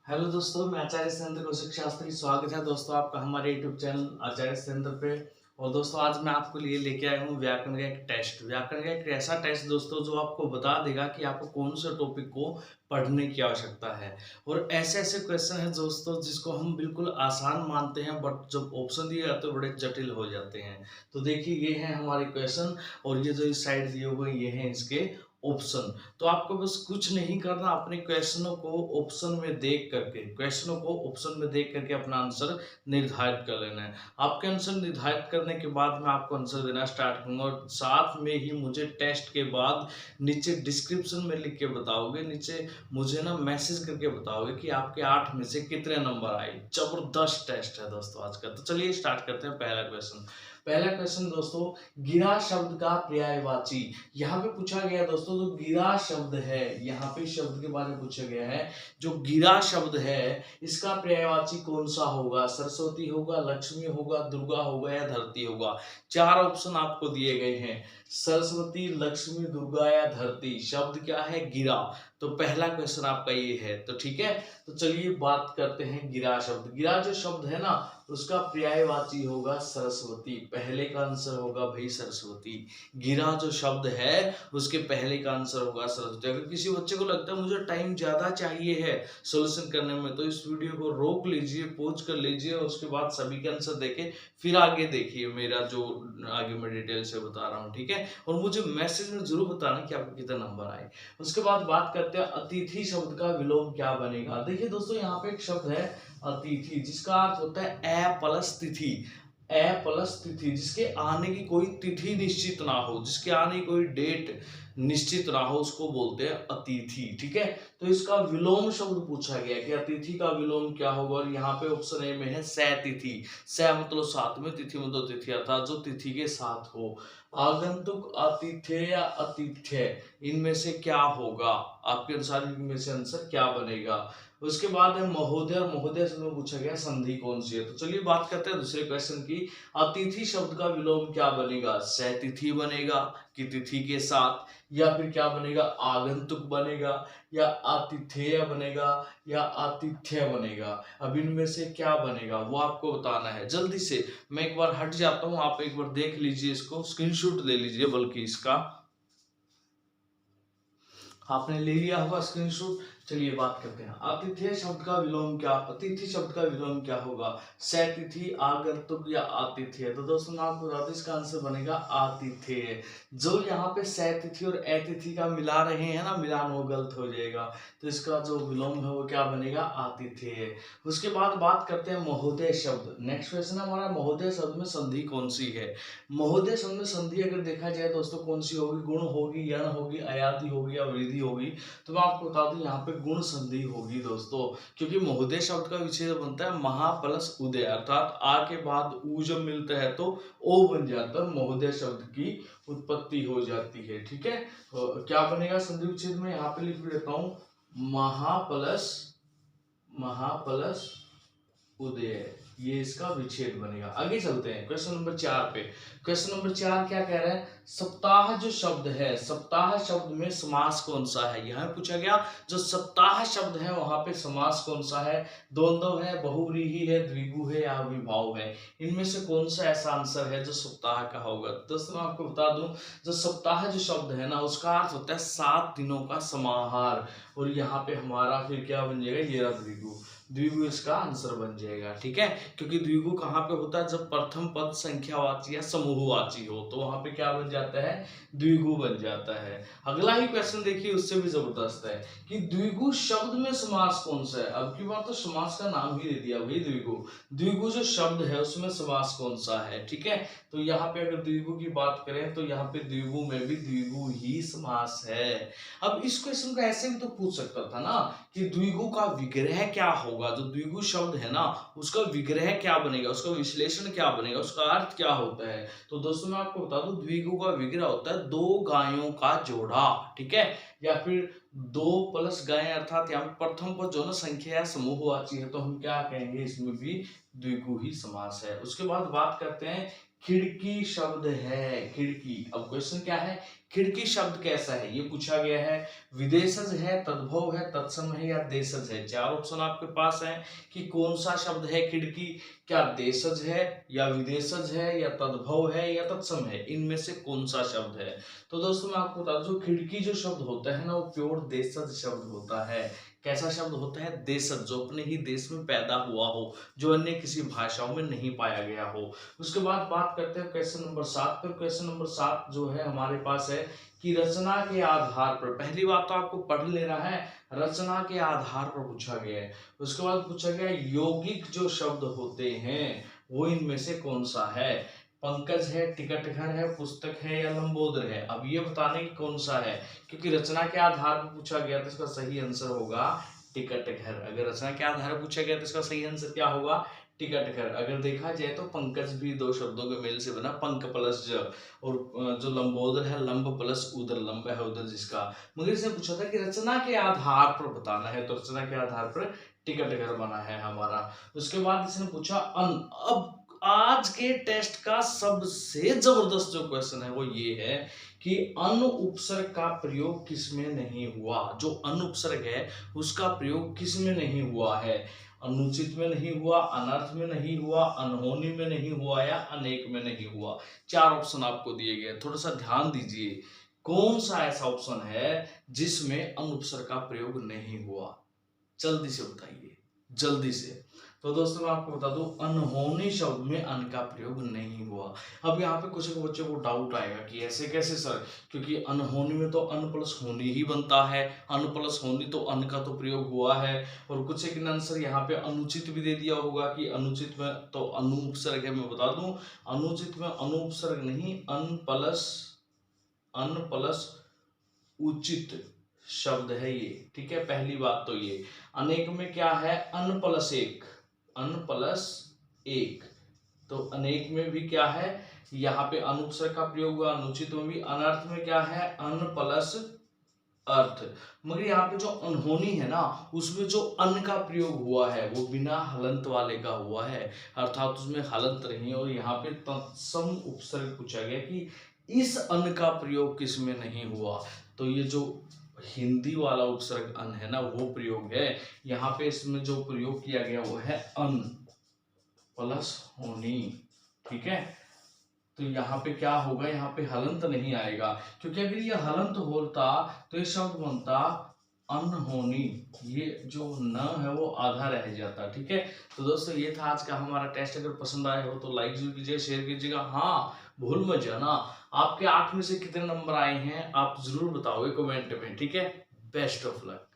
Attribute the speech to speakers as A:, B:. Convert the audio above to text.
A: Hello दोस्तों, मैं आचार्य सत्येंद्र कौशिक शास्त्री। स्वागत है दोस्तों आपका हमारे यूट्यूब चैनल आचार्य सत्येंद्र पे। और दोस्तों आज मैं आपको लिए लेके आया हूँ व्याकरण का एक टेस्ट। व्याकरण का एक ऐसा टेस्ट दोस्तों जो आपको बता देगा कि आपको कौन से टॉपिक को पढ़ने की आवश्यकता है। और ऐसे ऐसे क्वेश्चन है दोस्तों जिसको हम बिल्कुल आसान मानते हैं, बट जब ऑप्शन दिए जाते हैं बड़े जटिल हो जाते हैं। तो देखिए ये है हमारे क्वेश्चन, और ये जो इस साइड दिए हुए ये हैं इसके ऑप्शन। तो आपको बस कुछ नहीं करना, अपने क्वेश्चनों को ऑप्शन में देख करके अपना आंसर निर्धारित कर लेना है। आपके आंसर निर्धारित करने के बाद मैं आपको आंसर देना स्टार्ट करूंगा, और साथ में ही मुझे टेस्ट के बाद नीचे डिस्क्रिप्शन में लिख के बताओगे, नीचे मुझे ना मैसेज करके बताओगे कि आपके 8 में से कितने नंबर आए। जबरदस्त टेस्ट है दोस्तों आज का। तो चलिए स्टार्ट करते हैं। पहला क्वेश्चन दोस्तों, गिरा शब्द का पर्यायवाची। यहाँ पे पूछा गया है दोस्तों, जो गिरा शब्द है, यहाँ पे शब्द के बारे में पूछा गया है। जो गिरा शब्द है इसका पर्यायवाची कौन सा होगा? सरस्वती होगा, लक्ष्मी होगा, दुर्गा होगा या धरती होगा? 4 ऑप्शन आपको दिए गए हैं, सरस्वती, लक्ष्मी, दुर्गा या धरती। शब्द क्या है? गिरा। तो पहला क्वेश्चन आपका ये है। तो ठीक है, तो चलिए बात करते हैं गिरा शब्द। गिरा जो शब्द है ना उसका पर्यायवाची होगा सरस्वती। पहले का आंसर होगा भाई सरस्वती। गिरा जो शब्द है उसके पहले का आंसर होगा सरस्वती। अगर किसी बच्चे को लगता है मुझे टाइम ज्यादा चाहिए है सॉल्यूशन करने में, तो इस वीडियो को रोक लीजिए, पॉज कर लीजिए, और उसके बाद सभी के आंसर देके फिर आगे देखिए मेरा जो आगे मैं डिटेल से बता रहा हूँ। ठीक है, और मुझे मैसेज में जरूर बताना कि आपको कितने नंबर आए। उसके बाद बात करते हैं अतिथि शब्द का विलोम क्या बनेगा। देखिए दोस्तों, यहाँ पे एक शब्द है अतिथि, जिसका अर्थ होता है ए प्लस तिथि। ए प्लस तिथि, जिसके आने की कोई तिथि निश्चित ना हो, जिसके आने की कोई डेट निश्चित ना हो, उसको बोलते हैं अतिथि। ठीक है, तो इसका विलोम शब्द पूछा गया कि अतिथि का विलोम क्या होगा, और यहाँ पे ऑप्शन ए में है सतिथि। स मतलब साथ में, तिथि मतलब तिथि, अर्थात जो तिथि के साथ हो। आगंतुक, आतिथ्य या अतिथ्य, इनमें से क्या होगा? आपके अनुसार इनमें से आंसर क्या बनेगा? उसके बाद है महोदय, और महोदय शब्द में पूछा गया संधि कौन सी है। तो चलिए बात करते हैं दूसरे क्वेश्चन की। अतिथि शब्द का विलोम क्या बनेगा? सतिथि बनेगा कि तिथि के साथ, या फिर क्या बनेगा? आगंतुक बनेगा, या आतिथेय बनेगा, या आतिथ्य बनेगा। अब इनमें से क्या बनेगा वो आपको बताना है। जल्दी से मैं एक बार हट जाता हूं, आप एक बार देख लीजिए, इसको स्क्रीनशॉट ले लीजिए, बल्कि इसका आपने ले लिया होगा स्क्रीनशॉट। चलिए बात करते हैं। आतिथ्य शब्द का विलोम क्या, अतिथि शब्द का विलोम क्या होगा? सतिथि, आगंतुक या आतिथ्य? तो दोस्तों मैं आपको बता दूं, इसका आंसर बनेगा आतिथ्य। जो यहाँ पे सतिथि और अतिथि का मिला रहे हैं ना, मिलान, वो गलत हो जाएगा। तो इसका जो विलोम है वो क्या बनेगा? आतिथ्य। उसके बाद बात करते हैं महोदय शब्द। नेक्स्ट क्वेश्चन हमारा, महोदय शब्द में संधि कौन सी है? महोदय शब्द में संधि अगर देखा जाए दोस्तों कौन सी होगी? गुण होगी, यण होगी, अयादि होगी या वृद्धि होगी? तो मैं आपको बता दूं यहाँ पे गुण संधि होगी दोस्तों, क्योंकि महोदय शब्द का विच्छेद बनता है महा प्लस उदय, अर्थात आ के बाद उ जब मिलता है तो ओ बन जाता है, महोदय शब्द की उत्पत्ति हो जाती है। ठीक है, तो क्या बनेगा संधि विच्छेद में? यहाँ पे लिख देता हूँ, महा प्लस उदय, ये इसका विच्छेद बनेगा। आगे चलते हैं क्वेश्चन नंबर 4 पे। क्वेश्चन नंबर 4 क्या कह रहा है? सप्ताह जो शब्द है, सप्ताह शब्द में समास कौन सा है? यहां पूछा गया जो सप्ताह शब्द है वहां पे समास कौन सा है? द्वंद्व है, बहुव्रीहि है, द्विगु है या विभाव है? इनमें से कौन सा ऐसा आंसर है जो सप्ताह का होगा? दोस्तों मैं आपको बता दूं, जो सप्ताह जो शब्द है ना उसका अर्थ होता है 7 दिनों का समाहार, और यहाँ पे हमारा फिर क्या बन जाएगा? ये रहा द्विगु। द्विगु इसका आंसर बन जाएगा। ठीक है, क्योंकि द्विगु कहाँ पे होता है? जब प्रथम पद संख्यावाची या समूहवाची हो तो वहां पे क्या बन जाता है? द्विगु बन जाता है। अगला ही क्वेश्चन देखिए, उससे भी जबरदस्त है कि द्विगु शब्द में समास कौन सा है। अब की बार तो समास का नाम ही दे दिया भाई द्विगु। द्विगु जो शब्द है उसमें समास कौन सा है? ठीक है, तो यहाँ पे अगर द्विगु की बात करें तो यहाँ पे द्विगु में भी द्विगु ही समास है। अब इस क्वेश्चन को ऐसे भी तो पूछ सकता था ना कि द्विगु का विग्रह क्या होगा? जो द्विगु शब्द है ना उसका विग्रह क्या बनेगा, उसका विश्लेषण क्या बनेगा, उसका अर्थ क्या होता है? तो दोस्तों मैं आपको बता दूं, द्विगु का विग्रह होता है 2 गायों का जोड़ा। ठीक है, या फिर 2 प्लस गायें, अर्थात यहाँ पे प्रथम पद जो ना संख्या या समूहवाची है तो हम क्या कहेंगे? इसमें भी द्विगु ही समास है। उसके बाद बात करते हैं खिड़की शब्द है, खिड़की। अब क्वेश्चन क्या है, खिड़की शब्द कैसा है, ये पूछा गया है। विदेशज है, तद्भव है, तत्सम है या देशज है। चार ऑप्शन आपके पास है कि कौन सा शब्द है खिड़की, क्या देशज है या विदेशज है या तद्भव है या तत्सम है, इनमें से कौन सा शब्द है। तो दोस्तों मैं आपको बता दूं, जो खिड़की जो शब्द होता है ना, वो प्योर देशज शब्द होता है। कैसा शब्द होता है, देशज, जो अपने ही देश में पैदा हुआ हो, जो अन्य किसी भाषाओं में नहीं पाया गया हो। उसके बाद बात करते हैं क्वेश्चन नंबर 7 पर। क्वेश्चन नंबर 7 जो है हमारे पास है कि रचना के आधार पर, पहली बात तो आपको पढ़ लेना है, रचना के आधार पर पूछा गया है। उसके बाद पूछा गया यौगिक जो शब्द होते हैं वो इनमें से कौन सा है। पंकज है, टिकट घर है, पुस्तक है या लंबोदर है। अब ये बताने की कौन सा है, क्योंकि रचना के आधार पर पूछा गया तो इसका सही आंसर होगा टिकट घर। अगर रचना के आधार पर पूछा गया तो इसका सही आंसर क्या होगा, टिकट घर। अगर देखा जाए तो पंकज भी दो शब्दों के मेल से बना, पंक प्लस ज, और जो लंबोदर है लंब प्लस उदर, लंब है उदर जिसका। मगर इसने पूछा था कि रचना के आधार पर बताना है, तो रचना के आधार पर टिकट घर बना है हमारा। उसके बाद इसने पूछा अन। अब आज के टेस्ट का सबसे जबरदस्त जो क्वेश्चन है वो ये है कि अन उपसर्ग का प्रयोग किसमें नहीं हुआ। जो अन उपसर्ग है उसका प्रयोग किसमें नहीं हुआ है। अनुचित में नहीं हुआ, अनर्थ में नहीं हुआ, अनहोनी में नहीं हुआ या अनेक में नहीं हुआ। चार ऑप्शन आपको दिए गए, थोड़ा सा ध्यान दीजिए। कौन सा ऐसा ऑप्शन है जिसमें अन उपसर्ग का प्रयोग नहीं हुआ, जल्दी से बताइए, जल्दी से। तो दोस्तों मैं आपको बता दूं, अनहोनी शब्द में अन का प्रयोग नहीं हुआ। अब यहाँ पे कुछ बच्चों को डाउट आएगा कि ऐसे कैसे सर, क्योंकि अनहोनी में तो अन प्लस होनी ही बनता है, अन प्लस होनी तो अन का तो प्रयोग हुआ है। और कुछ सेकंड आंसर यहाँ पे अनुचित भी दे दिया होगा कि अनुचित में तो अनुपसर्ग है। मैं बता दूं, अनुचित में अनुपसर्ग नहीं, अन प्लस उचित शब्द है ये, ठीक है। पहली बात तो ये। अनेक में क्या है, अन प्लस एक, अन प्लस एक। तो अनेक में भी क्या है, यहाँ पे अनुपसर्ग का प्रयोग हुआ। अनुचित में भी, अनर्थ में क्या है, अन प्लस अर्थ। मगर यहाँ पे जो अनहोनी है ना, उसमें जो अन का प्रयोग हुआ है वो बिना हलंत वाले का हुआ है, अर्थात उसमें हलंत नहीं। और यहाँ पे तत्सम उपसर्ग पूछा गया कि इस अन का प्रयोग किसमें नहीं हुआ। तो ये जो हिंदी वाला उपसर्ग अन है ना, वो प्रयोग है यहाँ पे। इसमें जो प्रयोग किया गया वो है अन प्लस होनी, ठीक है। तो यहाँ पे क्या होगा, यहाँ पे हलंत नहीं आएगा, क्योंकि अगर ये हलंत होता तो ये शब्द बनता अनहोनी। ये जो न है वो आधा रह जाता, ठीक है। तो दोस्तों ये था आज का हमारा टेस्ट। अगर पसंद आया हो तो लाइक जरूर कीजिए, शेयर कीजिएगा। हाँ भूल मत जाना, आपके 8 में से कितने नंबर आए हैं आप जरूर बताओगे कमेंट में, ठीक है। Best of luck.